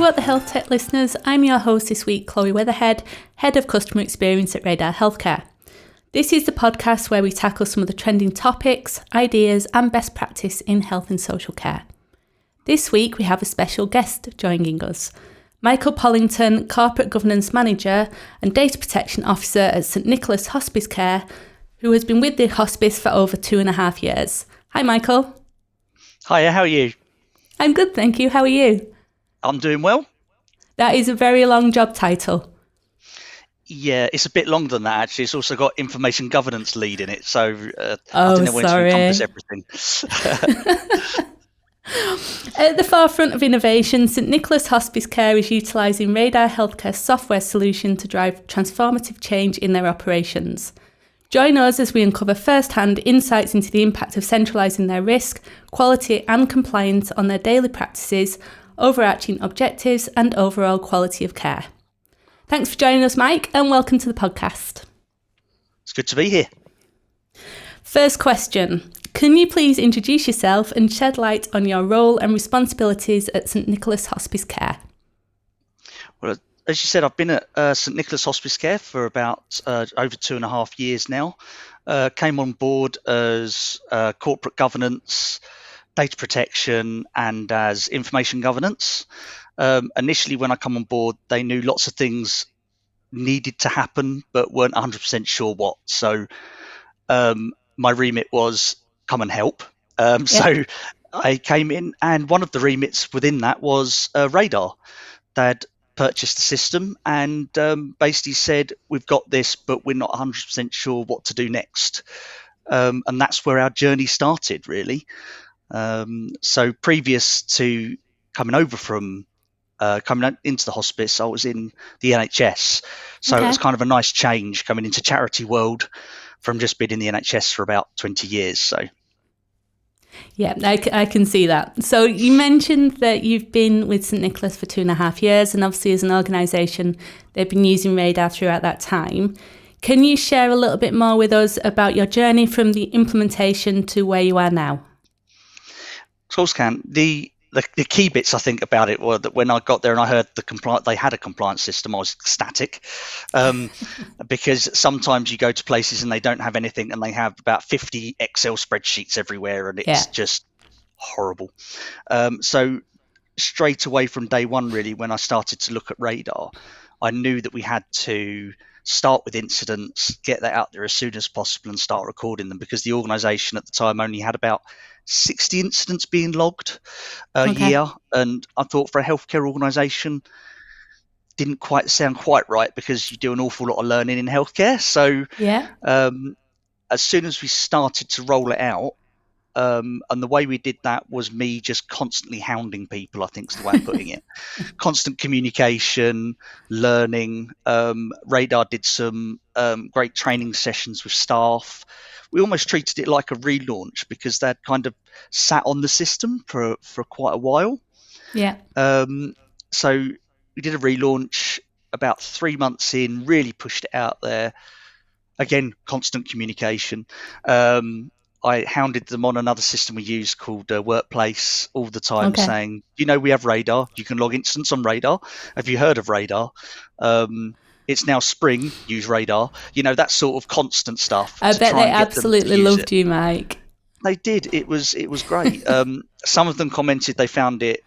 what the HealthTech listeners, I'm your host this week, Chloe Weatherhead, Head of Customer Experience at Radar Healthcare. This is the podcast where we tackle some of the trending topics, ideas and best practice in health and social care. This week we have a special guest joining us, Michael Pollington, Corporate Governance Manager and Data Protection Officer at St Nicholas Hospice Care, who has been with the hospice for over 2.5 years. Hi Michael. Hiya, how are you? I'm good, thank you. How are you? I'm doing well. That is a very long job title. Yeah, it's a bit longer than that actually. It's also got information governance lead in it, so I didn't know when to encompass everything. At the forefront of innovation, St Nicholas Hospice Care is utilising Radar Healthcare software solution to drive transformative change in their operations. Join us as we uncover first-hand insights into the impact of centralising their risk, quality and compliance on their daily practices, overarching objectives and overall quality of care. Thanks for joining us, Mike, and welcome to the podcast. It's good to be here. First question. Can you please introduce yourself and shed light on your role and responsibilities at St Nicholas Hospice Care? Well, as you said, I've been at St Nicholas Hospice Care for about over 2.5 years now. Came on board as corporate governance, data protection and as information governance. Initially, when I come on board, they knew lots of things needed to happen, but weren't 100% sure what. So my remit was come and help. So I came in, and one of the remits within that was Radar. They'd purchased the system and basically said, we've got this, but we're not 100% sure what to do next. And that's where our journey started, really. So previous to coming over from coming into the hospice, I was in the NHS. So It was kind of a nice change coming into charity world from just being in the NHS for about 20 years. So. Yeah, I can see that. So you mentioned that you've been with St Nicholas for 2.5 years, and obviously as an organisation, they've been using Radar throughout that time. Can you share a little bit more with us about your journey from the implementation to where you are now? Of course, can. The key bits I think about it were that when I got there and I heard they had a compliance system, I was ecstatic, because sometimes you go to places and they don't have anything and they have about 50 Excel spreadsheets everywhere and it's just horrible. So straight away from day one, really, when I started to look at Radar, I knew that we had to start with incidents, get that out there as soon as possible and start recording them, because the organisation at the time only had about 60 incidents being logged a year. And I thought for a healthcare organisation, didn't quite sound quite right, because you do an awful lot of learning in healthcare. So as soon as we started to roll it out, and the way we did that was me just constantly hounding people, I think is the way I'm putting it. Constant communication, learning. Radar did some great training sessions with staff. We almost treated it like a relaunch, because they'd kind of sat on the system for quite a while. So we did a relaunch about 3 months in, really pushed it out there. Again, constant communication. I hounded them on another system we use called Workplace all the time, saying, we have Radar. You can log incidents on Radar. Have you heard of Radar? It's now spring, use Radar. That sort of constant stuff. I bet they absolutely loved you, Mike. They did. It was great. Some of them commented they found it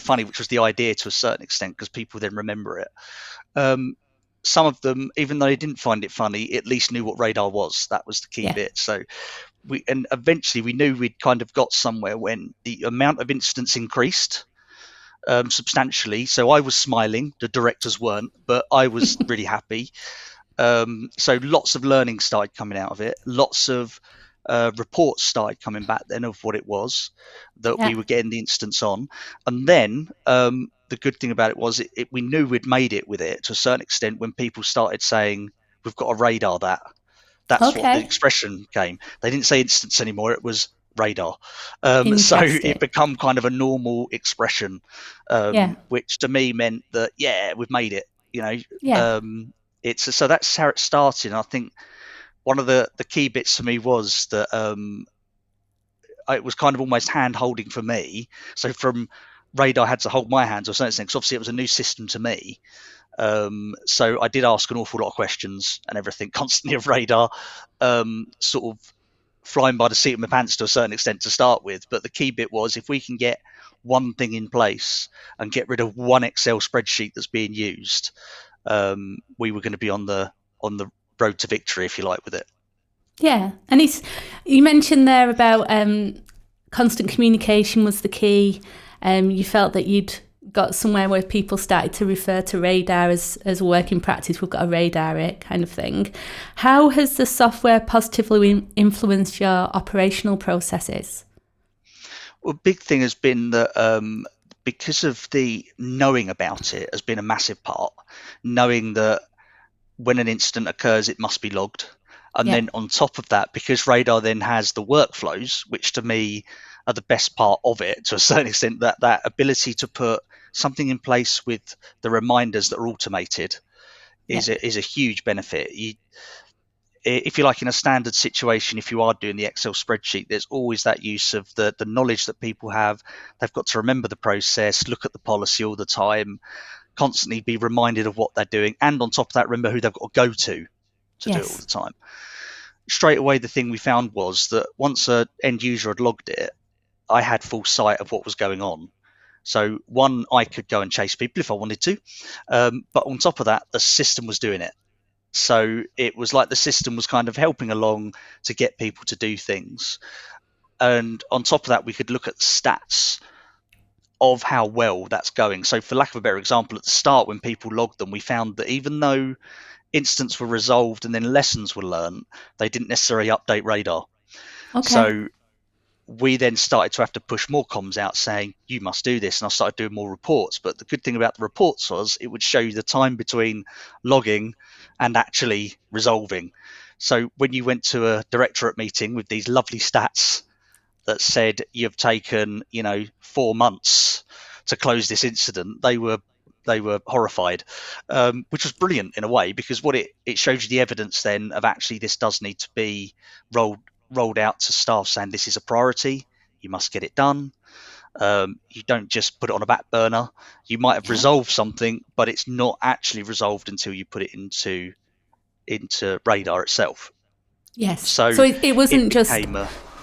funny, which was the idea to a certain extent, because people then remember it. Some of them, even though they didn't find it funny, at least knew what Radar was. That was the key bit. So eventually we knew we'd kind of got somewhere when the amount of incidents increased substantially. So I was smiling, the directors weren't, but I was really happy. So lots of learning started coming out of it. Lots of reports started coming back then of what it was that we were getting the instance on. And then the good thing about it was we knew we'd made it with it to a certain extent when people started saying, we've got a Radar that. That's what the expression came. They didn't say instance anymore. It was Radar. So it become kind of a normal expression, which to me meant that, we've made it, so that's how it started. And I think one of the key bits for me was that it was kind of almost hand holding for me. So from radar had to hold my hand to a certain extent, because obviously it was a new system to me. So I did ask an awful lot of questions and everything constantly of radar, sort of flying by the seat of my pants to a certain extent to start with. But the key bit was, if we can get one thing in place and get rid of one Excel spreadsheet that's being used, we were going to be on the road to victory, if you like, with it. Yeah, and you mentioned there about constant communication was the key. You felt that you'd got somewhere where people started to refer to radar as working practice. We've got a radar it kind of thing. How has the software positively influenced your operational processes? Well, big thing has been that because of the knowing about it has been a massive part. Knowing that when an incident occurs, it must be logged. And then on top of that, because radar then has the workflows, which to me are the best part of it to a certain extent, that ability to put something in place with the reminders that are automated is a huge benefit. If you like, in a standard situation, if you are doing the Excel spreadsheet, there's always that use of the knowledge that people have. They've got to remember the process, look at the policy all the time, constantly be reminded of what they're doing, and on top of that, remember who they've got to go to do it all the time. Straight away, the thing we found was that once an end user had logged it, I had full sight of what was going on. So one, I could go and chase people if I wanted to, but on top of that, the system was doing it. So it was like the system was kind of helping along to get people to do things. And on top of that, we could look at the stats of how well that's going. So for lack of a better example, at the start when people logged them, we found that even though incidents were resolved and then lessons were learned, they didn't necessarily update radar. So we then started to have to push more comms out saying, you must do this. And I started doing more reports. But the good thing about the reports was it would show you the time between logging and actually resolving. So when you went to a directorate meeting with these lovely stats that said you've taken, 4 months to close this incident, they were horrified, which was brilliant in a way, because what it showed you the evidence then of actually this does need to be rolled out to staff, saying this is a priority, you must get it done. You don't just put it on a back burner. You might have resolved something, but it's not actually resolved until you put it into radar itself. Yes. So it wasn't just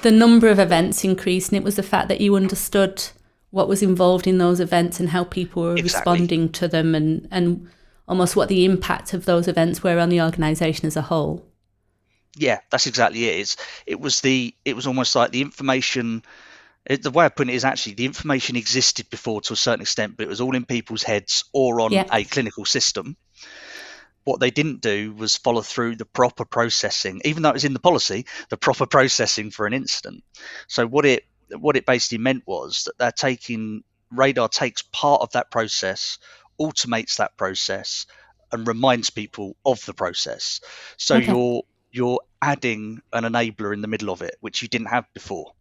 the number of events increased, and it was the fact that you understood what was involved in those events and how people were responding to them, and almost what the impact of those events were on the organisation as a whole. Yeah, that's exactly it. It was almost like the information. The way I put it is actually the information existed before to a certain extent, but it was all in people's heads or on a clinical system. What they didn't do was follow through the proper processing, even though it was in the policy, the proper processing for an incident. So what it basically meant was that radar takes part of that process, automates that process, and reminds people of the process. So you're adding an enabler in the middle of it, which you didn't have before.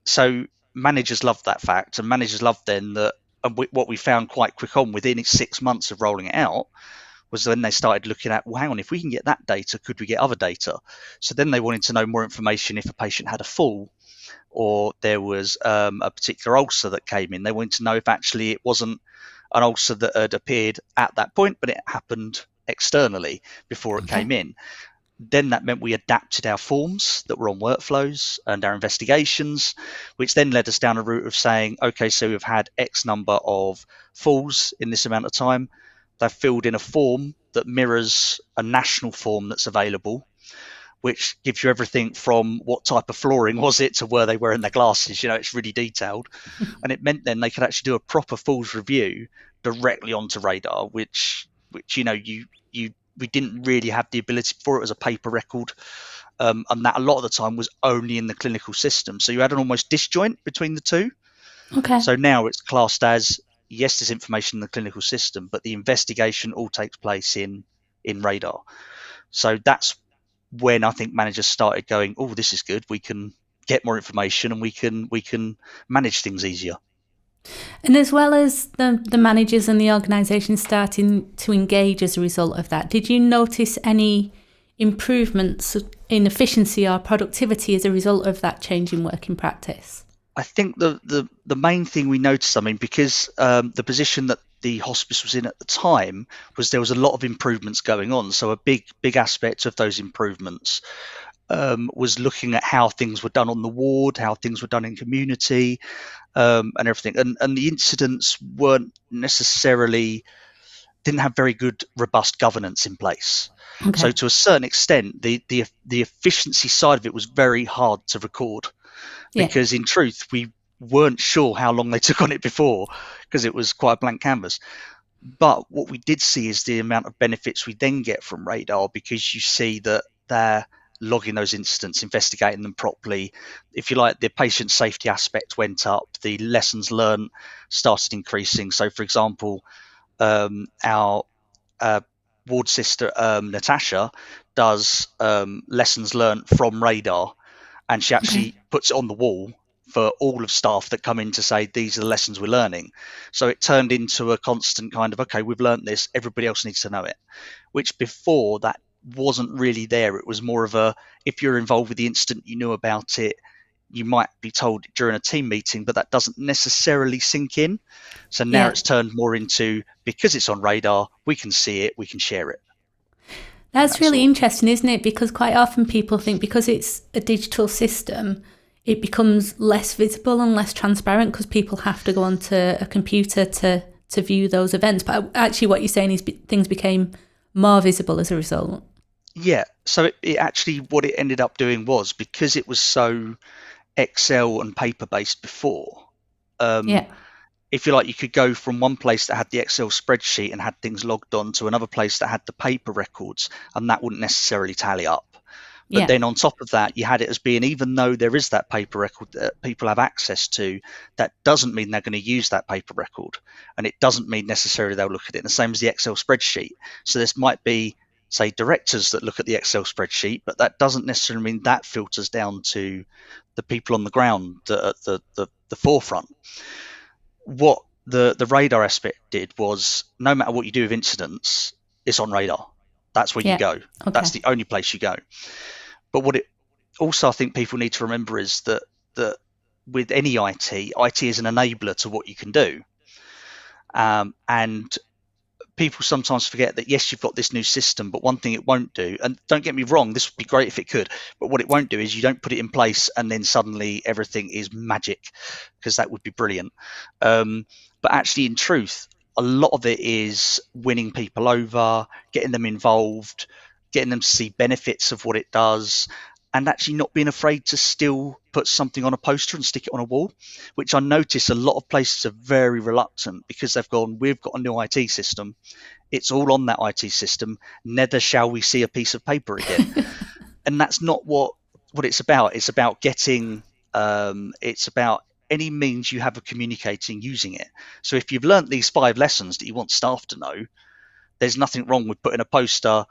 So managers loved that fact, and managers loved then that. And what we found quite quick on within 6 months of rolling it out was when they started looking at, well, hang on, if we can get that data, could we get other data? So then they wanted to know more information if a patient had a fall or there was a particular ulcer that came in. They wanted to know if actually it wasn't an ulcer that had appeared at that point, but it happened externally before it came in. Then that meant we adapted our forms that were on workflows and our investigations, which then led us down a route of saying, okay, so we've had X number of falls in this amount of time. They've filled in a form that mirrors a national form that's available, which gives you everything from what type of flooring was it to where they were in their glasses. It's really detailed. And it meant then they could actually do a proper falls review directly onto radar, which we didn't really have the ability for. It as a paper record, and that a lot of the time was only in the clinical system. So you had an almost disjoint between the two. So now it's classed as, yes, there's information in the clinical system, but the investigation all takes place in radar. So that's when I think managers started going, oh, this is good. We can get more information and we can manage things easier. And as well as the managers and the organisation starting to engage as a result of that, did you notice any improvements in efficiency or productivity as a result of that change in working practice? I think the main thing we noticed, I mean, because the position that the hospice was in at the time was there was a lot of improvements going on. So a big aspect of those improvements was looking at how things were done on the ward, how things were done in community, and everything. And the incidents weren't necessarily didn't have very good, robust governance in place. Okay. So to a certain extent, the efficiency side of it was very hard to record, because in truth we weren't sure how long they took on it before, because it was quite a blank canvas. But what we did see is the amount of benefits we then get from radar, because you see that they're logging those incidents, investigating them properly. If you like, the patient safety aspect went up, the lessons learned started increasing. So for example, our ward sister Natasha does lessons learned from radar, and she actually puts it on the wall for all of staff that come in to say these are the lessons we're learning. So it turned into a constant kind of, okay, we've learned this, everybody else needs to know it, which before that wasn't really there. It was more of a, if you're involved with the incident, you knew about it, you might be told during a team meeting, but that doesn't necessarily sink in. So now it's turned more into, because it's on radar, we can see it, we can share it. That's really interesting, isn't it? Because quite often people think because it's a digital system, it becomes less visible and less transparent because people have to go onto a computer to view those events. But actually what you're saying is things became more visible as a result. Yeah. So it actually, what it ended up doing was, because it was so Excel and paper based before, if you like, you could go from one place that had the Excel spreadsheet and had things logged on to another place that had the paper records, and that wouldn't necessarily tally up. But then on top of that, you had it as being, even though there is that paper record that people have access to, that doesn't mean they're going to use that paper record. And it doesn't mean necessarily they'll look at it. And the same as the Excel spreadsheet. So this might be, say, directors that look at the Excel spreadsheet, but that doesn't necessarily mean that filters down to the people on the ground at the forefront. What the radar aspect did was, no matter what you do with incidents, it's on radar. That's where you go. Okay. That's the only place you go. But what it also, I think people need to remember is that with any IT is an enabler to what you can do. And people sometimes forget that, yes, you've got this new system, but one thing it won't do, and don't get me wrong, this would be great if it could, but what it won't do is you don't put it in place and then suddenly everything is magic, because that would be brilliant. But actually, in truth, a lot of it is winning people over, getting them involved, getting them to see benefits of what it does, and actually not being afraid to still put something on a poster and stick it on a wall, which I notice a lot of places are very reluctant, because they've gone, we've got a new IT system, it's all on that IT system, never shall we see a piece of paper again. And that's not what it's about. It's about getting, it's about any means you have of communicating using it. So if you've learnt these 5 lessons that you want staff to know, there's nothing wrong with putting a poster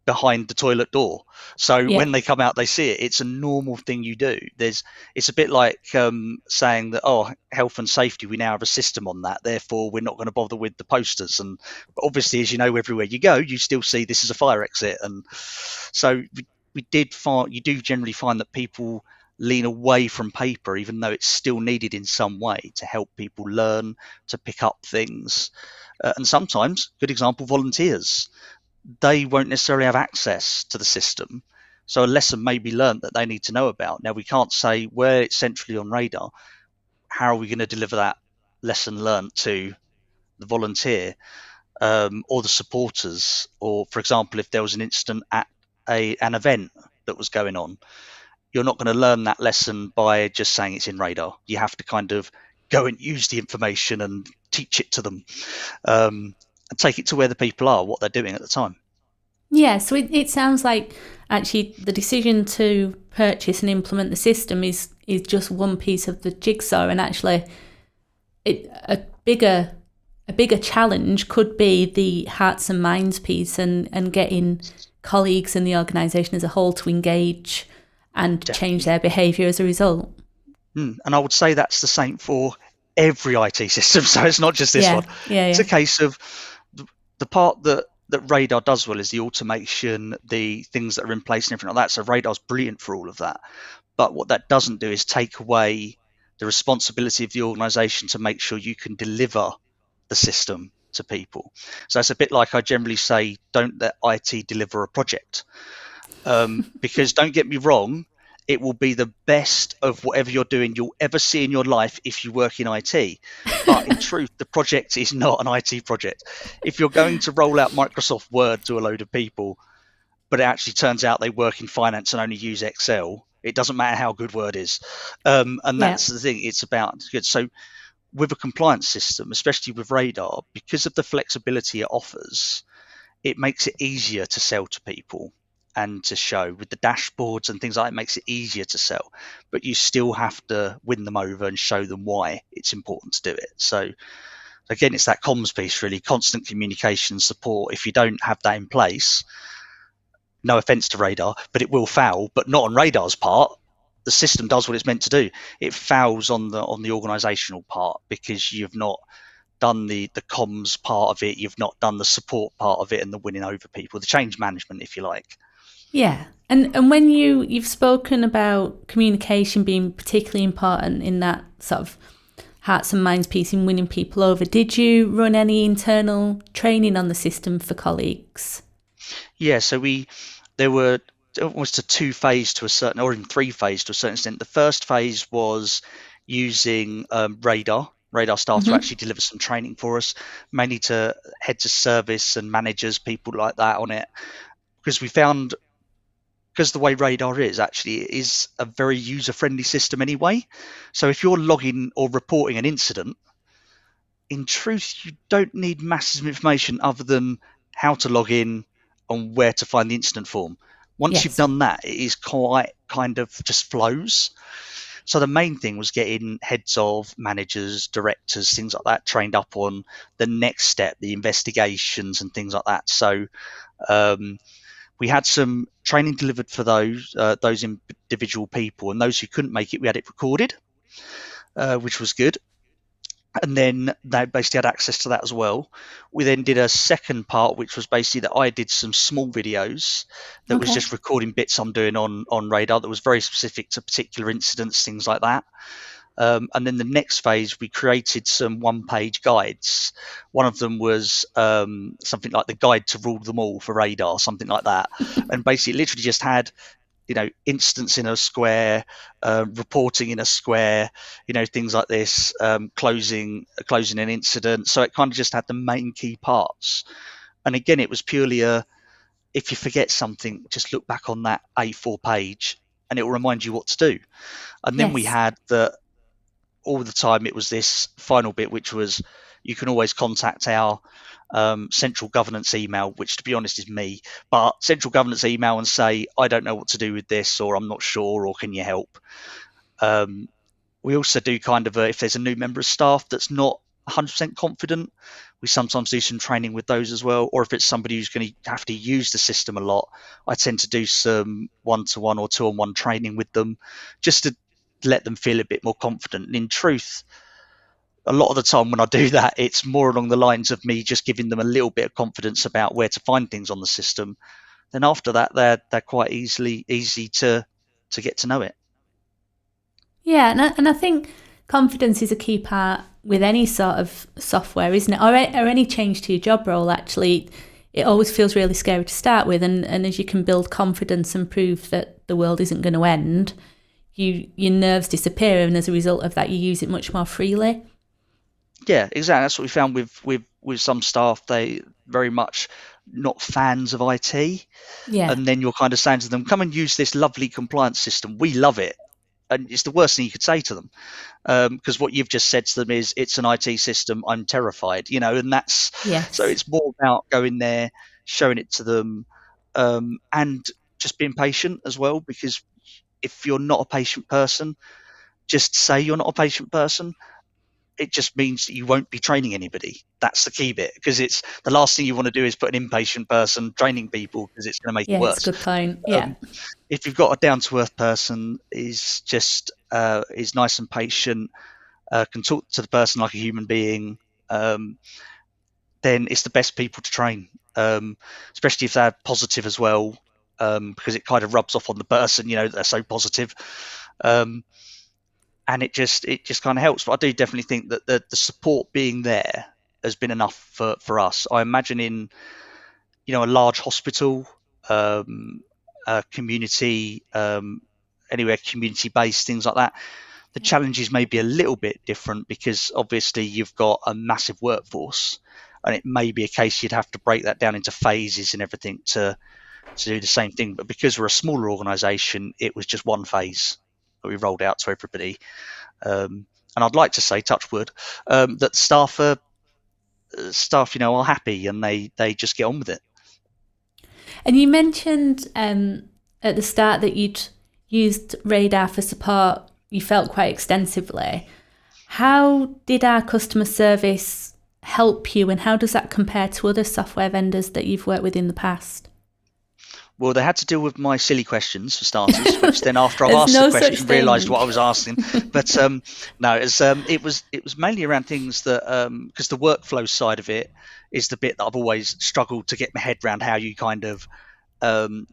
behind the toilet door, so when they come out they see it. It's a normal thing you do. It's a bit like saying that, oh, health and safety, we now have a system on that, therefore we're not going to bother with the posters. And obviously, as you know, everywhere you go you still see this is a fire exit. And so you do generally find that people lean away from paper, even though it's still needed in some way to help people learn, to pick up things. And sometimes, good example, volunteers, they won't necessarily have access to the system, so a lesson may be learned that they need to know about. Now, we can't say, where it's centrally on radar, how are we going to deliver that lesson learned to the volunteer or the supporters? Or, for example, if there was an incident at an event that was going on, you're not going to learn that lesson by just saying it's in radar. You have to kind of go and use the information and teach it to them. And take it to where the people are, what they're doing at the time. Yeah, so it sounds like actually the decision to purchase and implement the system is just one piece of the jigsaw, and actually a bigger challenge could be the hearts and minds piece, and getting colleagues and the organisation as a whole to engage and change their behaviour as a result. And I would say that's the same for every IT system, so it's not just this one. It's a case of the part that radar does well is the automation, the things that are in place and everything like that. So radar's brilliant for all of that. But what that doesn't do is take away the responsibility of the organisation to make sure you can deliver the system to people. So it's a bit like I generally say, don't let IT deliver a project. Because don't get me wrong, it will be the best of whatever you're doing you'll ever see in your life if you work in IT. But in truth, the project is not an IT project. If you're going to roll out Microsoft Word to a load of people, but it actually turns out they work in finance and only use Excel, it doesn't matter how good Word is. And Yeah. that's the thing, it's about good. So with a compliance system, especially with Radar, because of the flexibility it offers, it makes it easier to sell to people and to show with the dashboards and things like that. It makes it easier to sell, but you still have to win them over and show them why it's important to do it. So again, it's that comms piece, really, constant communication support. If you don't have that in place, no offense to Radar, but it will foul, but not on Radar's part. The system does what it's meant to do. It fouls on the organizational part because you've not done the comms part of it, you've not done the support part of it, and the winning over people, the change management, if you like. Yeah. And when you've spoken about communication being particularly important in that sort of hearts and minds piece in winning people over, did you run any internal training on the system for colleagues? Yeah, so there were almost a 2-phase to a certain, or even 3-phase to a certain extent. The first phase was using Radar staff to actually deliver some training for us, mainly to heads of service and managers, people like that on it, because we found, because the way Radar is actually, it is a very user-friendly system anyway. So if you're logging or reporting an incident, in truth, you don't need masses of information other than how to log in and where to find the incident form. Once you've Yes. done that, it is quite kind of just flows. So the main thing was getting heads of, managers, directors, things like that trained up on the next step, the investigations and things like that. So we had some training delivered for those individual people, and those who couldn't make it, we had it recorded, which was good. And then they basically had access to that as well. We then did a second part, which was basically that I did some small videos that was just recording bits I'm doing on Radar that was very specific to particular incidents, things like that. And then the next phase, we created some one-page guides. One of them was something like the guide to rule them all for Radar, something like that. And basically, literally just had, instance in a square, reporting in a square, things like this, closing an incident. So it kind of just had the main key parts. And again, it was purely if you forget something, just look back on that A4 page and it will remind you what to do. And then we had all the time, it was this final bit, which was you can always contact our central governance email, which to be honest is me, but central governance email, and say, I don't know what to do with this, or I'm not sure, or can you help? We also do kind of if there's a new member of staff that's not 100% confident, we sometimes do some training with those as well. Or if it's somebody who's going to have to use the system a lot, I tend to do some 1-to-1 or 2-on-1 training with them, just to let them feel a bit more confident. And in truth, a lot of the time when I do that, it's more along the lines of me just giving them a little bit of confidence about where to find things on the system. Then after that, they're quite easy to get to know it. Yeah, and I think confidence is a key part with any sort of software, isn't it? Or any change to your job role, actually. It always feels really scary to start with, and as you can build confidence and prove that the world isn't going to end, your nerves disappear, and as a result of that, you use it much more freely. Yeah, exactly. That's what we found with some staff. They very much not fans of IT. Yeah. And then you're kind of saying to them, come and use this lovely compliance system. We love it. And it's the worst thing you could say to them, because what you've just said to them is, it's an IT system, I'm terrified, and that's, Yes. So it's more about going there, showing it to them, and just being patient as well, because if you're not a patient person, just say you're not a patient person. It just means that you won't be training anybody. That's the key bit, because it's the last thing you want to do is put an impatient person training people, because it's going to make it worse. It's a good point. Yeah. If you've got a down-to-earth person, is just is nice and patient, can talk to the person like a human being, then it's the best people to train, especially if they're positive as well, because it kind of rubs off on the person, they're so positive. and it just kind of helps. But I do definitely think that the support being there has been enough for us. I imagine in a large hospital, a community, anywhere community based, things like that. The challenges may be a little bit different because obviously you've got a massive workforce, and it may be a case you'd have to break that down into phases and everything to do the same thing. But because we're a smaller organisation, it was just one phase that we rolled out to everybody. And I'd like to say, touch wood, that staff are happy and they just get on with it. And you mentioned at the start that you'd used Radar for support, you felt quite extensively. How did our customer service help you, and how does that compare to other software vendors that you've worked with in the past? Well, they had to deal with my silly questions for starters, which then after I've asked the question, realised what I was asking. But no, it was mainly around things that because the workflow side of it is the bit that I've always struggled to get my head around, how you kind of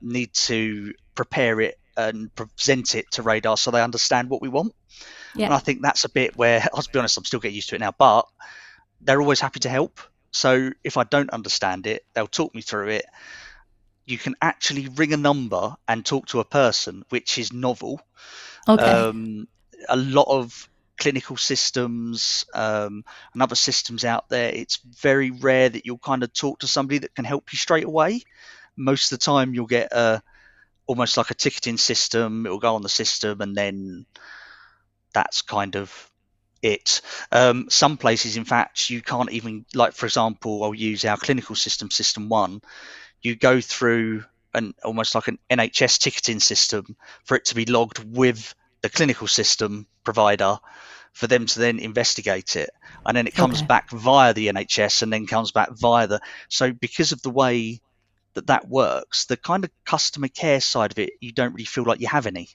need to prepare it and present it to Radar so they understand what we want. Yeah. And I think that's a bit where, I'll be honest, I'm still getting used to it now, but they're always happy to help. So if I don't understand it, they'll talk me through it. You can actually ring a number and talk to a person, which is novel. Okay. A lot of clinical systems and other systems out there, it's very rare that you'll kind of talk to somebody that can help you straight away. Most of the time you'll get almost like a ticketing system. It will go on the system and then that's kind of it. Some places, in fact, you can't even, like, for example, I'll use our clinical system 1. You go through almost like an NHS ticketing system for it to be logged with the clinical system provider for them to then investigate it. And then it comes back via the NHS and then comes back via so because of the way that works, the kind of customer care side of it, you don't really feel like you have any.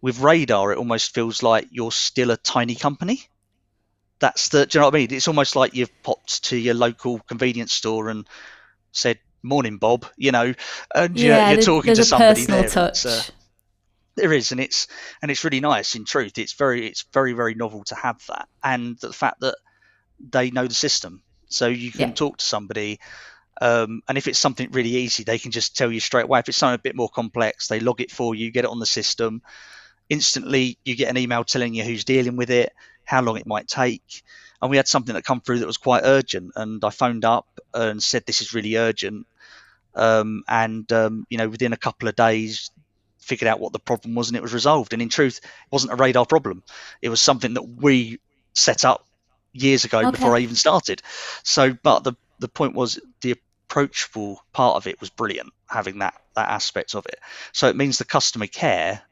With Radar, it almost feels like you're still a tiny company. Do you know what I mean? It's almost like you've popped to your local convenience store and said, "Morning, Bob," and you're talking to somebody there. Touch. There is, and it's really nice. In truth, it's very, very novel to have that, and the fact that they know the system, so you can talk to somebody. And if it's something really easy, they can just tell you straight away. If it's something a bit more complex, they log it for you, get it on the system. Instantly, you get an email telling you who's dealing with it, how long it might take. And we had something that come through that was quite urgent, and I phoned up and said, "This is really urgent." Within a couple of days, figured out what the problem was, and it was resolved. And in truth, it wasn't a Radar problem. It was something that we set up years ago before I even started. So, but the point was the approachable part of it was brilliant, having that aspect of it. So it means the customer care,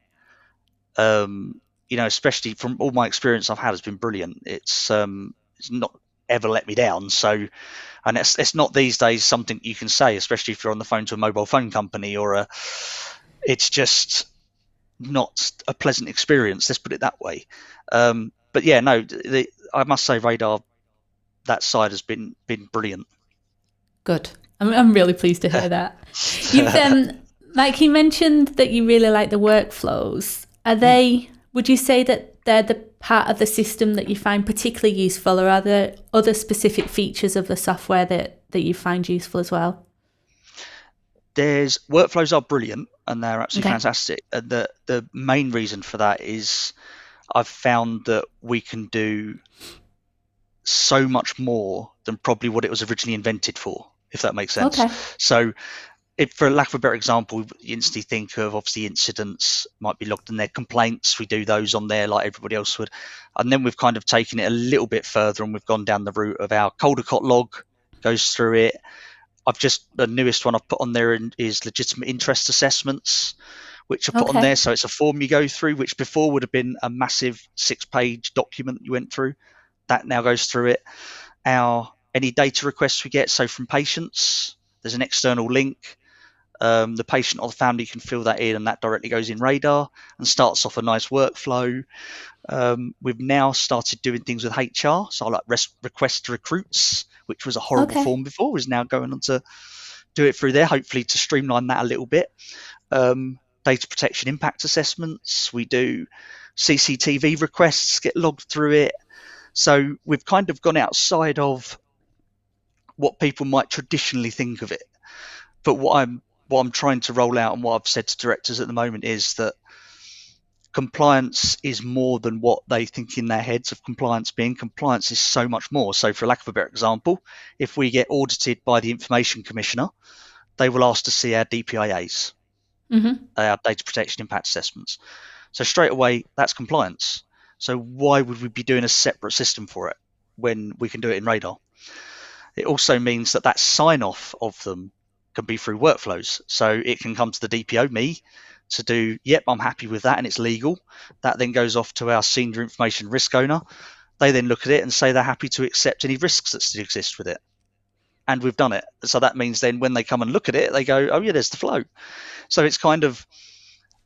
especially from all my experience I've had, has been brilliant. It's not ever let me down. So, and it's not these days something you can say, especially if you're on the phone to a mobile phone company it's just not a pleasant experience. Let's put it that way. But yeah, no, I must say Radar, that side has been brilliant. Good. I'm really pleased to hear that. You've like you mentioned that you really like the workflows. Are they? Would you say that they're the part of the system that you find particularly useful, or are there other specific features of the software that you find useful as well? Workflows are brilliant and they're absolutely fantastic. And the main reason for that is I've found that we can do so much more than probably what it was originally invented for, if that makes sense. So for lack of a better example, you instantly think of, obviously, incidents might be logged in their complaints. We do those on there like everybody else would. And then we've kind of taken it a little bit further and we've gone down the route of our Caldecott log, goes through it. The newest one I've put on there is legitimate interest assessments, which are put on there. So it's a form you go through, which before would have been a massive 6-page document you went through. That now goes through it. Any data requests we get, so from patients, there's an external link. The patient or the family can fill that in and that directly goes in Radar and starts off a nice workflow. We've now started doing things with HR. So like request to recruits, which was a horrible form before, is now going on to do it through there, hopefully to streamline that a little bit. Data protection impact assessments. We do CCTV requests get logged through it. So we've kind of gone outside of what people might traditionally think of it. But what I'm trying to roll out and what I've said to directors at the moment is that compliance is more than what they think in their heads of compliance being. Compliance is so much more. So for lack of a better example, if we get audited by the Information Commissioner, they will ask to see our DPIAs, our data protection impact assessments. So straight away, that's compliance. So why would we be doing a separate system for it when we can do it in Radar? It also means that sign off of them can be through workflows. So it can come to the DPO, me, to do, yep, I'm happy with that and it's legal. That then goes off to our senior information risk owner. They then look at it and say they're happy to accept any risks that still exist with it. And we've done it. So that means then when they come and look at it, they go, oh yeah, there's the flow. So it's kind of,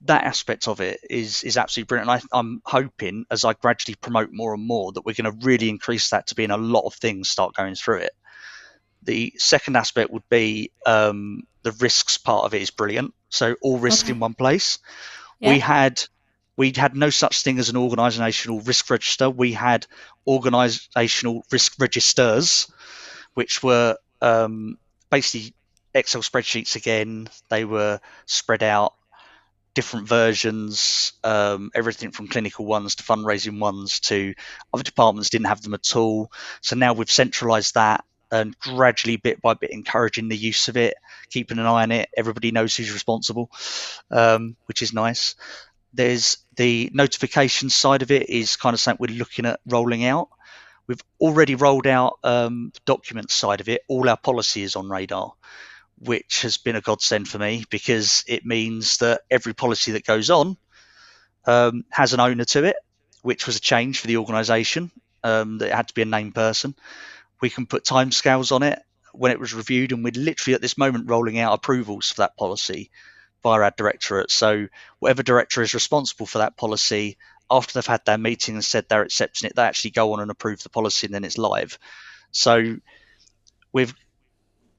that aspect of it is absolutely brilliant. I'm hoping as I gradually promote more and more that we're going to really increase that to being a lot of things start going through it. The second aspect would be the risks part of it is brilliant. So all risks in one place. Yeah. We had no such thing as an organisational risk register. We had organisational risk registers, which were basically Excel spreadsheets again. They were spread out, different versions, everything from clinical ones to fundraising ones to other departments didn't have them at all. So now we've centralised that and gradually, bit by bit, encouraging the use of it, keeping an eye on it. Everybody knows who's responsible, which is nice. There's the notification side of it is kind of something we're looking at rolling out. We've already rolled out the document side of it. All our policy is on Radar, which has been a godsend for me because it means that every policy that goes on has an owner to it, which was a change for the organisation, that it had to be a named person. We can put timescales on it when it was reviewed, and we're literally at this moment rolling out approvals for that policy via our directorate. So whatever director is responsible for that policy, after they've had their meeting and said they're accepting it, they actually go on and approve the policy and then it's live. So we've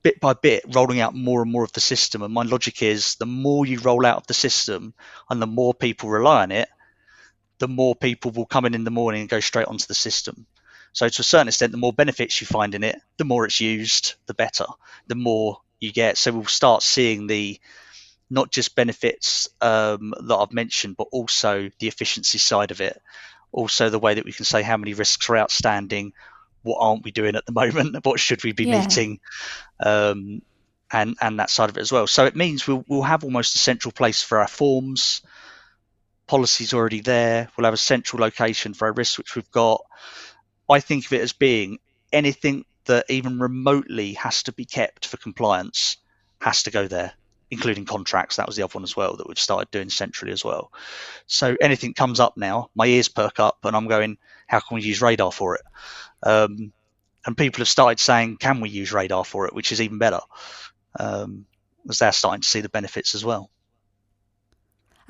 bit by bit rolling out more and more of the system, and my logic is the more you roll out of the system and the more people rely on it, the more people will come in the morning and go straight onto the system. So to a certain extent, the more benefits you find in it, the more it's used, the better, the more you get. So we'll start seeing the not just benefits that I've mentioned, but also the efficiency side of it. Also the way that we can say how many risks are outstanding, what aren't we doing at the moment, what should we be meeting, and that side of it as well. So it means we'll have almost a central place for our forms. Policy's already there. We'll have a central location for our risks, which we've got. I think of it as being anything that even remotely has to be kept for compliance has to go there, including contracts. That was the other one as well that we've started doing centrally as well. So anything comes up now, my ears perk up and I'm going, how can we use Radar for it? And people have started saying, can we use Radar for it, which is even better, as they're starting to see the benefits as well.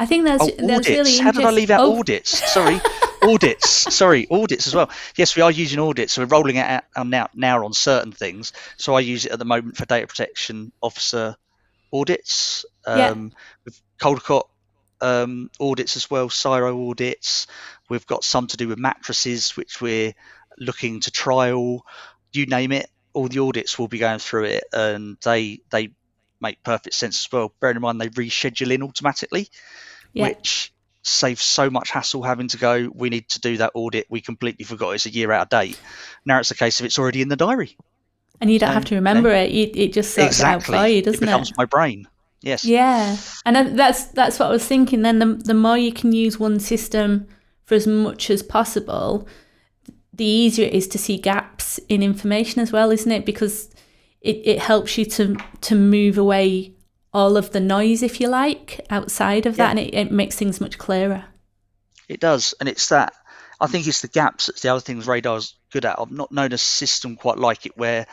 I think that's really interesting. How did I leave out audits? Sorry. Audits as well. Yes, we are using audits. So we're rolling it out now on certain things. So I use it at the moment for data protection officer audits, with Caldecott audits as well, Cyro audits. We've got some to do with mattresses, which we're looking to trial. You name it, all the audits will be going through it, and they make perfect sense as well. Bearing in mind they reschedule in automatically, which saves so much hassle having to go, we need to do that audit, we completely forgot it's a year out of date. Now it's a case of it's already in the diary. And you don't have to remember it. It just sorts it out for you, doesn't it? It becomes my brain. Yes. Yeah. And that's what I was thinking then. The more you can use one system for as much as possible, the easier it is to see gaps in information as well, isn't it? Because it helps you to move away all of the noise, if you like, outside of that, and it makes things much clearer. It does, and it's that. I think it's the gaps that's the other things Radar's good at. I've not known a system quite like it where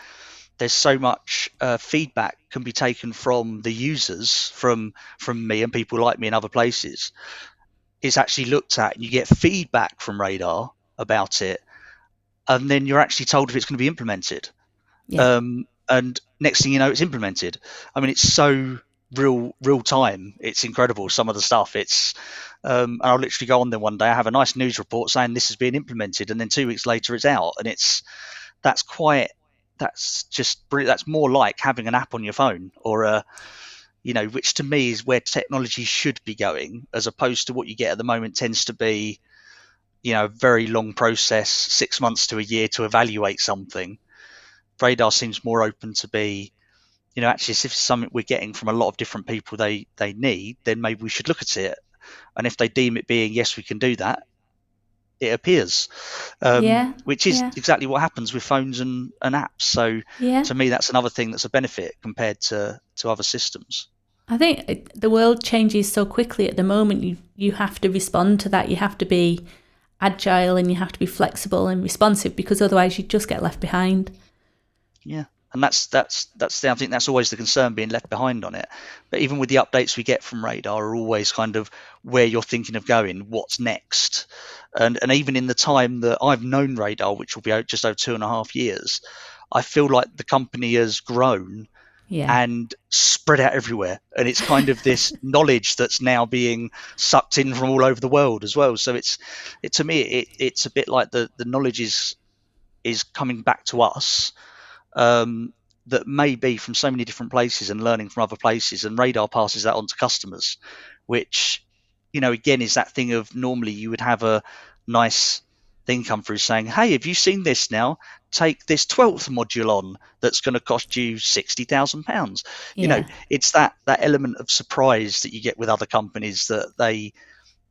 there's so much feedback can be taken from the users, from me and people like me in other places. It's actually looked at, and you get feedback from Radar about it, and then you're actually told if it's going to be implemented. And next thing you know, it's implemented. I mean, it's so real time. It's incredible, some of the stuff. It's and I'll literally go on there one day, I have a nice news report saying this is being implemented, and then 2 weeks later it's out, and that's quite that's just brilliant. That's more like having an app on your phone, or a which to me is where technology should be going, as opposed to what you get at the moment tends to be a very long process, 6 months to a year to evaluate something. Radar seems more open to be, actually, if it's something we're getting from a lot of different people they need, then maybe we should look at it. And if they deem it being, yes, we can do that, it appears, which is exactly what happens with phones and apps. So to me, that's another thing that's a benefit compared to other systems. I think the world changes so quickly at the moment. You have to respond to that. You have to be agile, and you have to be flexible and responsive, because otherwise you just get left behind. Yeah. And I think that's always the concern, being left behind on it. But even with the updates we get from Radar are always kind of where you're thinking of going, what's next. And even in the time that I've known Radar, which will be just over 2.5 years, I feel like the company has grown and spread out everywhere. And it's kind of this knowledge that's now being sucked in from all over the world as well. So to me, it's a bit like the knowledge is coming back to us. That may be from so many different places and learning from other places, and Radar passes that on to customers, which, again, is that thing of, normally you would have a nice thing come through saying, hey, have you seen this now? Take this 12th module on that's going to cost you £60,000. It's that element of surprise that you get with other companies, that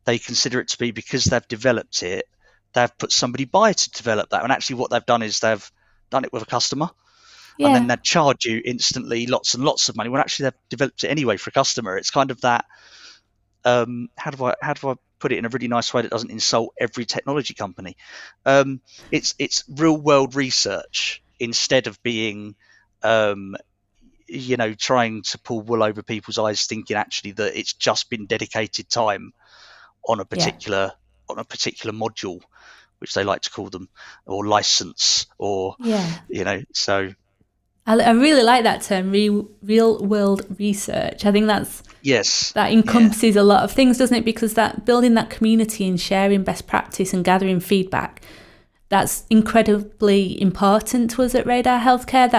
they consider it to be, because they've developed it, they've put somebody by to develop that, and actually what they've done is they've done it with a customer. And then they'd charge you instantly lots and lots of money, when actually they've developed it anyway for a customer. It's kind of that, how do I put it in a really nice way that doesn't insult every technology company? It's real world research, instead of being trying to pull wool over people's eyes, thinking actually that it's just been dedicated time on a particular module, which they like to call them, or license, or so. I really like that term, real world research. I think that encompasses a lot of things, doesn't it? Because that building that community and sharing best practice and gathering feedback, that's incredibly important to us at Radar Healthcare.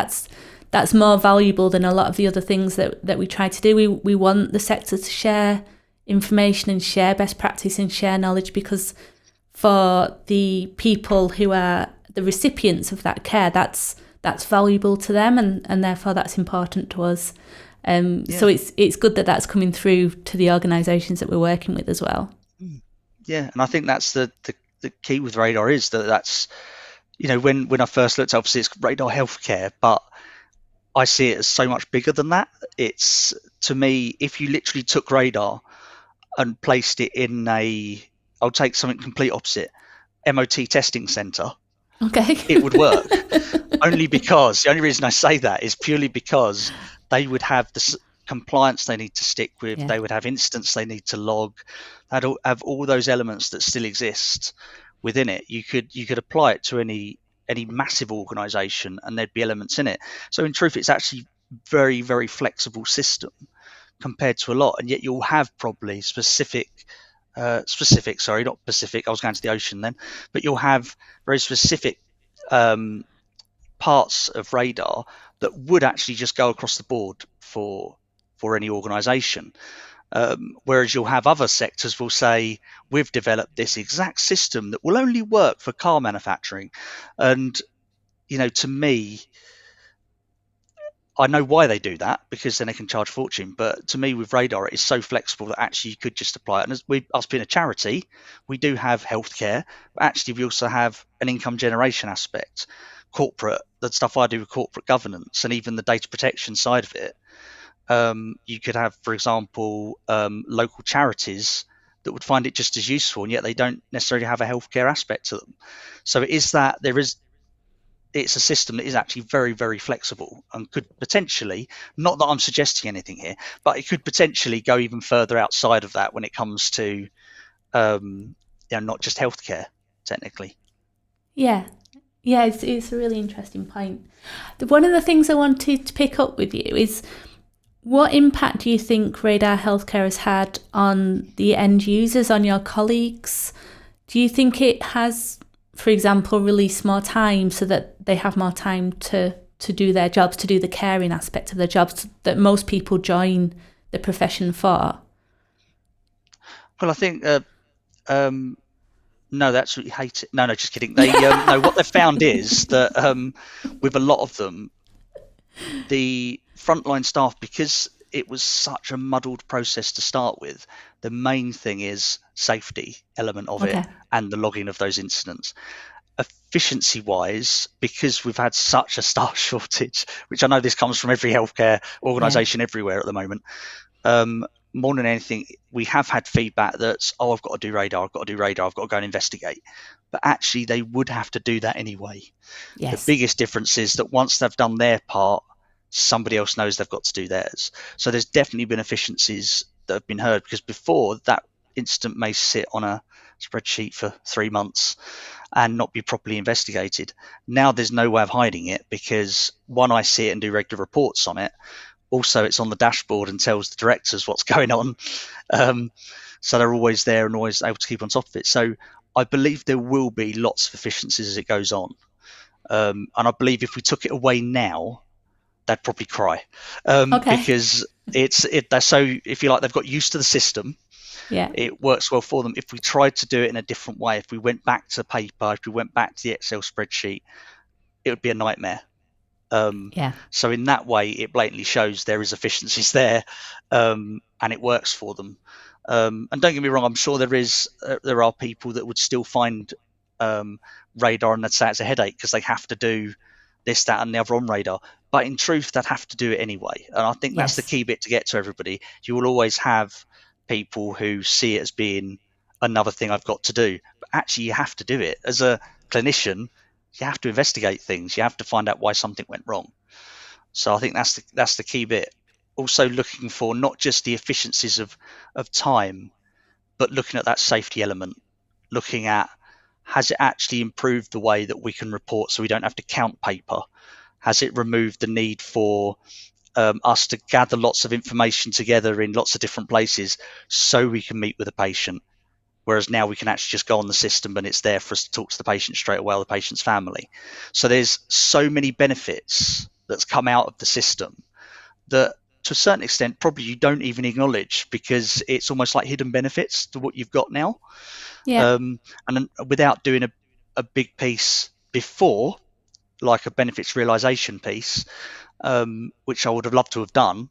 That's more valuable than a lot of the other things that we try to do. We want the sector to share information and share best practice and share knowledge, because for the people who are the recipients of that care, that's valuable to them, and therefore that's important to us. So it's good that that's coming through to the organisations that we're working with as well. Yeah, and I think that's the key with Radar, is that's when I first looked, obviously it's Radar Healthcare, but I see it as so much bigger than that. It's, to me, if you literally took Radar and placed it in I'll take something complete opposite, MOT testing centre, it would work. The only reason I say that is purely because they would have the compliance they need to stick with. They would have incidents they need to log. They'd have all those elements that still exist within it. You could apply it to any massive organisation, and there'd be elements in it. So in truth, it's actually very, very flexible system compared to a lot, and yet you'll have probably specific, sorry, not Pacific, I was going to the ocean then, but you'll have very specific parts of Radar that would actually just go across the board for any organisation. Whereas you'll have other sectors will say, we've developed this exact system that will only work for car manufacturing. And, to me, I know why they do that, because then they can charge a fortune. But to me, with Radar, it is so flexible that actually you could just apply it. And us being a charity, we do have healthcare, but actually we also have an income generation aspect, corporate, the stuff I do with corporate governance, and even the data protection side of it. You could have, for example, local charities that would find it just as useful, and yet they don't necessarily have a healthcare aspect to them. So it is that it's a system that is actually very, very flexible, and could potentially, not that I'm suggesting anything here, but it could potentially go even further outside of that when it comes to, not just healthcare, technically. Yeah, it's a really interesting point. One of the things I wanted to pick up with you is, What impact do you think Radar Healthcare has had on the end users, on your colleagues? Do you think it has, for example, released more time so that they have more time to do their jobs, to do the caring aspect of their jobs that most people join the profession for? Well, I think no, they absolutely hate it. No, just kidding. They no. What they've found is that with a lot of them, the frontline staff, because it was such a muddled process to start with, the main thing is safety element of it Okay. and the logging of those incidents. Efficiency wise, because we've had such a staff shortage, which I know this comes from every healthcare organisation everywhere at the moment, more than anything, we have had feedback that's, oh, I've got to do radar, I've got to go and investigate. But actually, they would have to do that anyway. Yes. The biggest difference is that once they've done their part, somebody else knows they've got to do theirs. So there's definitely been efficiencies that have been heard, because before, that incident may sit on a spreadsheet for 3 months and not be properly investigated. Now there's no way of hiding it, because one, I see it and do regular reports on it. Also, it's on the dashboard and tells the directors what's going on. So they're always there and always able to keep on top of it. So I believe there will be lots of efficiencies as it goes on. And I believe if we took it away now, they'd probably cry. Because they're so, if you like, they've got used to the system. Yeah. It works well for them. If we tried to do it in a different way, if we went back to paper, if we went back to the Excel spreadsheet, it would be a nightmare. So in that way, it blatantly shows there is efficiencies there, and it works for them. And don't get me wrong, I'm sure there are people that would still find radar and they'd say it's a headache because they have to do this, that, and the other on radar. But in truth, they'd have to do it anyway. And I think that's the key bit to get to everybody. You will always have people who see it as being another thing I've got to do. But actually, you have to do it. As a clinician, you have to investigate things. You have to find out why something went wrong. So I think that's the key bit. Also looking for not just the efficiencies of time, but looking at that safety element, looking at, has it actually improved the way that we can report so we don't have to count paper? Has it removed the need for us to gather lots of information together in lots of different places so we can meet with a patient? Whereas now we can actually just go on the system and it's there for us to talk to the patient straight away, or the patient's family. So there's so many benefits that's come out of the system that to a certain extent, probably you don't even acknowledge, because it's almost like hidden benefits to what you've got now. And then without doing a big piece before, like a benefits realization piece, which I would have loved to have done,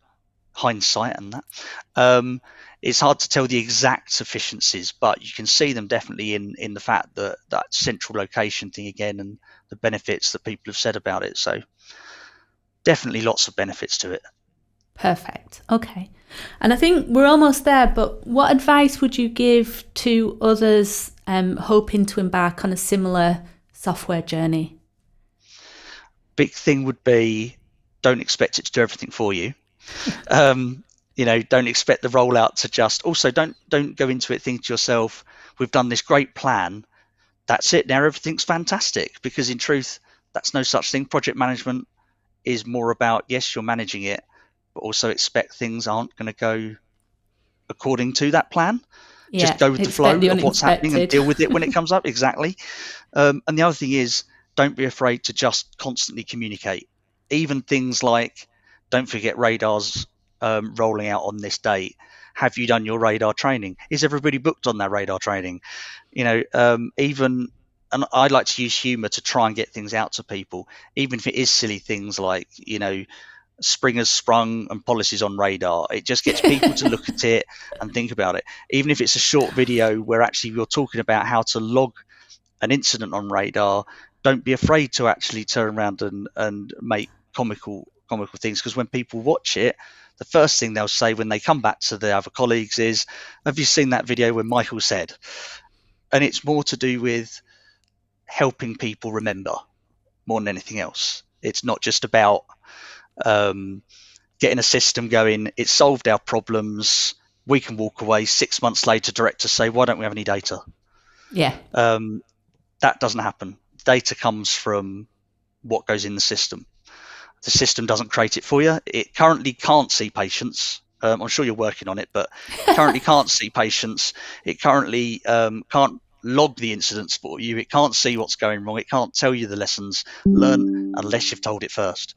hindsight and that, it's hard to tell the exact efficiencies, but you can see them definitely in the fact that that central location thing again, and the benefits that people have said about it. So definitely lots of benefits to it. Perfect. Okay. And I think we're almost there, but what advice would you give to others hoping to embark on a similar software journey? Big thing would be, don't expect it to do everything for you. Don't expect the rollout to just, also don't go into it thinking to yourself, we've done this great plan, that's it, now everything's fantastic, because in truth, that's no such thing. Project management is more about, yes, you're managing it, but also expect things aren't going to go according to that plan. Just go with the flow of what's happening and deal with it when it comes up. Exactly. And the other thing is, don't be afraid to just constantly communicate. Even things like, don't forget radar's rolling out on this date. Have you done your radar training? Is everybody booked on their radar training? Even, and I like to use humor to try and get things out to people, even if it is silly things like, spring has sprung and policies on radar. It just gets people to look at it and think about it. Even if it's a short video where actually you're talking about how to log an incident on radar, don't be afraid to actually turn around and make comical things, because when people watch it, the first thing they'll say when they come back to the other colleagues is, have you seen that video where Michael said? And it's more to do with helping people remember more than anything else. It's not just about getting a system going, it solved our problems, we can walk away. 6 months later, directors say, why don't we have any data? That doesn't happen. Data comes from what goes in the system. the system doesn't create it for you. It currently can't see patients. I'm sure you're working on it, but currently can't see patients. It currently can't log the incidents for you. It can't see what's going wrong. It can't tell you the lessons learned unless you've told it first.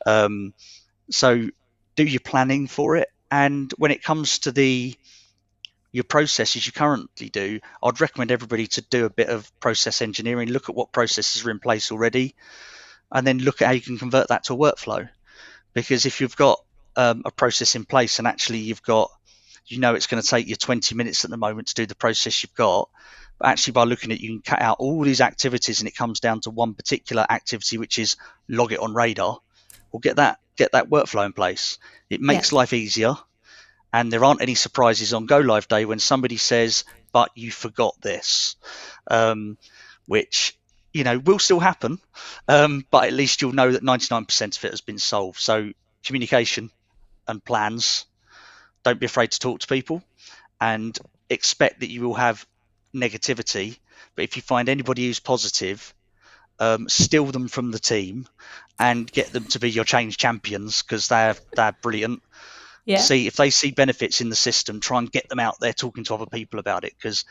So do your planning for it. And when it comes to your processes you currently do, I'd recommend everybody to do a bit of process engineering, look at what processes are in place already, and then look at how you can convert that to a workflow. Because if you've got a process in place and actually it's going to take you 20 minutes at the moment to do the process you've got, but actually by looking at it, you can cut out all these activities and it comes down to one particular activity, which is log it on Radar, or get that workflow in place. It makes life easier, and there aren't any surprises on go live day when somebody says, but you forgot this, which will still happen, but at least you'll know that 99% of it has been solved. So communication and plans, don't be afraid to talk to people, and expect that you will have negativity, but if you find anybody who's positive, steal them from the team and get them to be your change champions, because they're brilliant. See if they see benefits in the system, try and get them out there talking to other people about it, because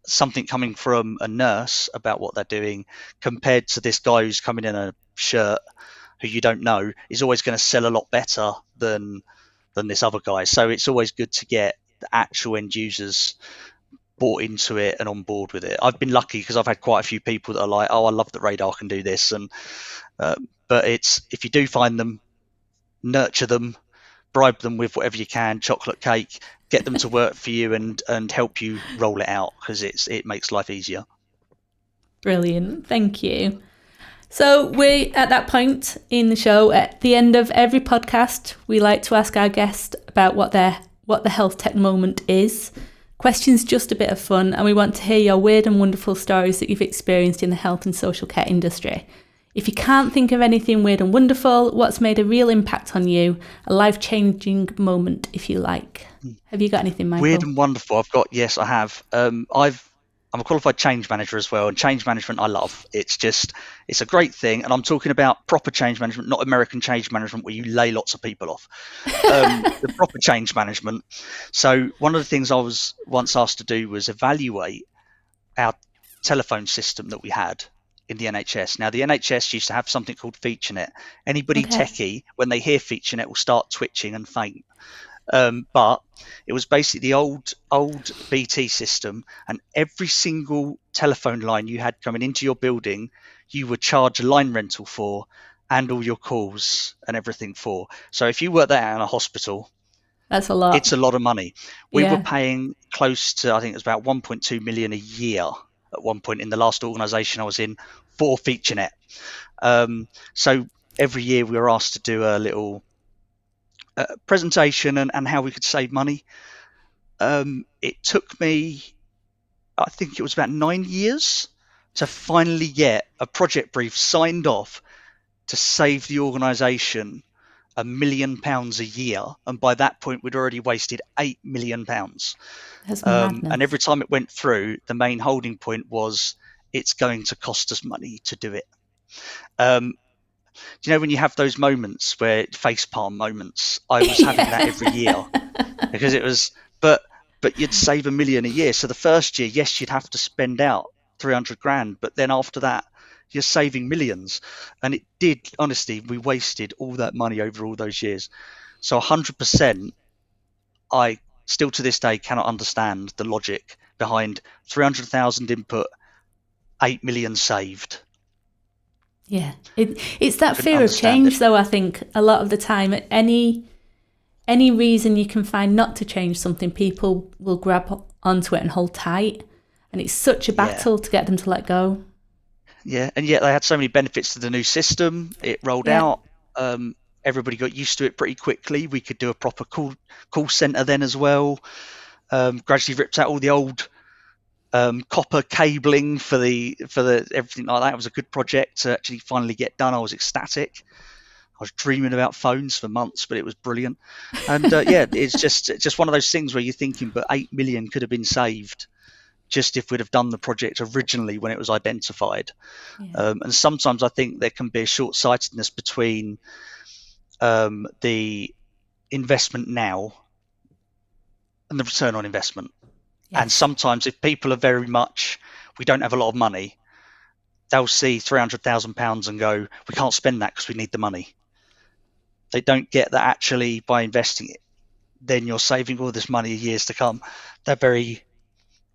something coming from a nurse about what they're doing compared to this guy who's coming in a shirt who you don't know is always going to sell a lot better than this other guy. So it's always good to get the actual end users bought into it and on board with it. I've been lucky because I've had quite a few people that are like, oh, I love that Radar can do this. And but it's, if you do find them, nurture them, bribe them with whatever you can, chocolate cake, get them to work for you and help you roll it out, because it makes life easier. Brilliant. Thank you. So we're at that point in the show. At the end of every podcast, we like to ask our guest about what the health tech moment is. Questions just a bit of fun, and we want to hear your weird and wonderful stories that you've experienced in the health and social care industry. If you can't think of anything weird and wonderful, what's made a real impact on you? A life-changing moment, if you like. Have you got anything, Michael? Weird and wonderful. Yes, I have. I'm a qualified change manager as well, and change management I love. It's a great thing, and I'm talking about proper change management, not American change management where you lay lots of people off. The proper change management. So one of the things I was once asked to do was evaluate our telephone system that we had in the NHS. Now, the NHS used to have something called FeatureNet. Anybody techie, when they hear FeatureNet, will start twitching and faint. But it was basically the old BT system, and every single telephone line you had coming into your building, you would charge a line rental for, and all your calls and everything for. So if you work that out in a hospital, that's a lot. It's a lot of money. We were paying close to, I think it was about 1.2 million a year at one point in the last organisation I was in for FeatureNet. So every year we were asked to do a little presentation and how we could save money. It took me, I think it was about 9 years to finally get a project brief signed off to save the organisation £1 million a year, and by that point we'd already wasted £8 million. That's madness. And every time it went through, the main holding point was it's going to cost us money to do it. Do you know when you have those moments where facepalm moments? I was having that every year because it was, but you'd save £1 million a year. So the first year, yes, you'd have to spend out 300 grand, but then after that, you're saving millions. And it did, honestly, we wasted all that money over all those years. So 100%, I still to this day cannot understand the logic behind 300,000 input, 8 million saved. Yeah, it's that fear of change, though. I think a lot of the time, any reason you can find not to change something, people will grab onto it and hold tight, and it's such a battle to get them to let go. Yeah, and yet they had so many benefits to the new system. It rolled out. Everybody got used to it pretty quickly. We could do a proper call center then as well. Gradually ripped out all the old copper cabling for the everything like that. It was a good project to actually finally get done. I was ecstatic. I was dreaming about phones for months, but it was brilliant. And it's just one of those things where you're thinking, but 8 million could have been saved just if we'd have done the project originally when it was identified. And sometimes I think there can be a short-sightedness between the investment now and the return on investment. Yes. And sometimes if people are we don't have a lot of money, they'll see £300,000 and go, we can't spend that because we need the money. They don't get that actually by investing it, then you're saving all this money years to come. They're very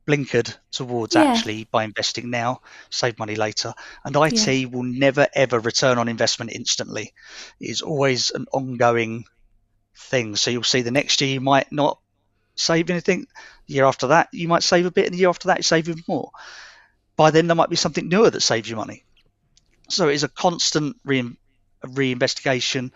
blinkered towards actually by investing now, save money later. And IT will never, ever return on investment instantly. It's always an ongoing thing. So you'll see the next year you might not save anything. The year after that, you might save a bit. And the year after that, you save even more. By then, there might be something newer that saves you money. So it is a constant reinvestigation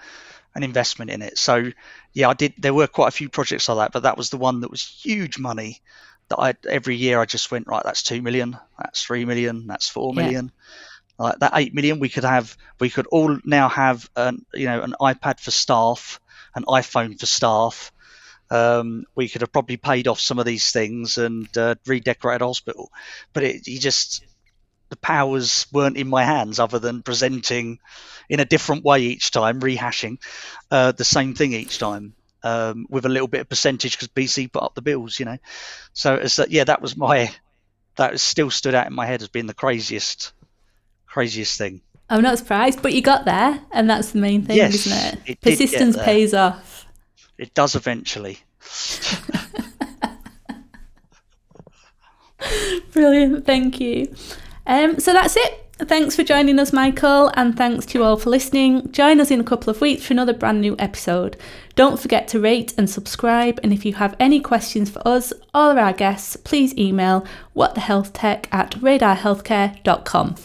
and investment in it. So yeah, there were quite a few projects like that, but that was the one that was huge money that every year I just went, right, that's 2 million, that's 3 million, that's 4 million. Like that 8 million, we could all now have an iPad for staff, an iPhone for staff. We could have probably paid off some of these things and redecorated hospital, but the powers weren't in my hands other than presenting in a different way each time, rehashing the same thing each time with a little bit of percentage because BC put up the bills, So that still stood out in my head as being the craziest thing. I'm not surprised, but you got there, and that's the main thing, isn't it? Persistence pays off. It does eventually. Brilliant, thank you. So that's it. Thanks for joining us, Michael, and thanks to you all for listening. Join us in a couple of weeks for another brand new episode. Don't forget to rate and subscribe, and if you have any questions for us or our guests, please email whatthehealthtech@radarhealthcare.com.